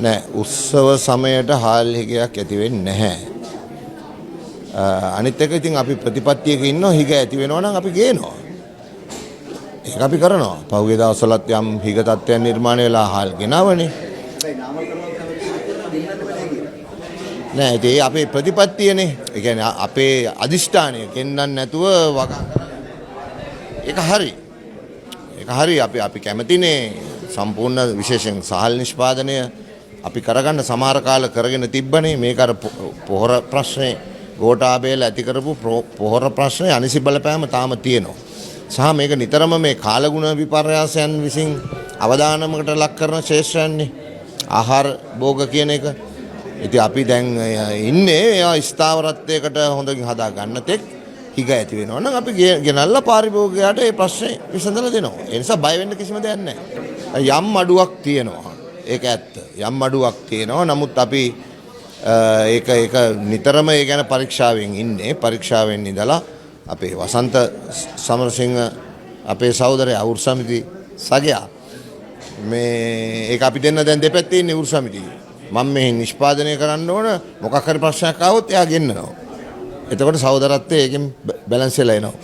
නෑ උත්සව සමයට හාල් හිගයක් ඇති වෙන්නේ නැහැ. අනිත් එක ඉතින් අපි ප්‍රතිපත්තියක ඉන්නවා හිග ඇති වෙනවා නම් අපි ගේනවා. ඒක අපි කරනවා. පහුගිය දවස්වලත් යම් හිග තත්ත්වයන් නිර්මාණය වෙලා හාල් ගෙනවනේ. නෑ ඒ අපේ ප්‍රතිපත්තියනේ. ඒ කියන්නේ අපේ අදිෂ්ඨානය ගෙන්නන්න නැතුව වගා කරන්න. ඒක හරි. ඒක හරි අපි කැමතිනේ සම්පූර්ණ විශේෂයෙන් සහල් නිෂ්පාදනය අපි කරගන්න සමහර කාල කරගෙන තිබ්බනේ මේක අර පොහොර ප්‍රශ්නේ ගෝඨාභයල ඇති කරපු පොහොර ප්‍රශ්නේ අනිසි බලපෑම තාම තියෙනවා. සහ මේක නිතරම මේ කාලගුණ විපර්යාසයන් විසින් අවදානමකට ලක් කරන ශේෂ්ත්‍රයන්නේ ආහාර භෝග කියන එක. ඉතින් අපි දැන් ඉන්නේ ස්ථාවරත්වයකට හොඳින් හදා ගන්න තෙක් හිග ඇති වෙනවා නම් අපි ගෙනල්ලා පාරිභෝගිකයාට මේ ප්‍රශ්නේ විසඳලා දෙනවා. ඒ නිසා බය වෙන්න කිසිම දෙයක් නැහැ. යම් අඩුවක් තියෙනවා. ඒක ඇත්ත. යම් අඩුවක් තියෙනවා. නමුත් අපි ඒක නිතරම ඒ ගැන පරීක්ෂාවෙන් ඉන්නේ. පරීක්ෂාවෙන් ඉඳලා අපේ වසන්ත සමරසිංහ අපේ සහෝදරයා උරු සමිති සගයා මේ ඒක අපි දෙන්න දැන් දෙපැත්තේ ඉන්නේ උරු සමිතියේ. මම මේ නිෂ්පාදනය කරන්න ඕන මොකක් හරි ප්‍රශ්නයක් ආවොත් එයා ගෙන්නනවා. එතකොට සහෝදරත්වයේ ඒකෙන් බැලන්ස් වෙලා එනවා.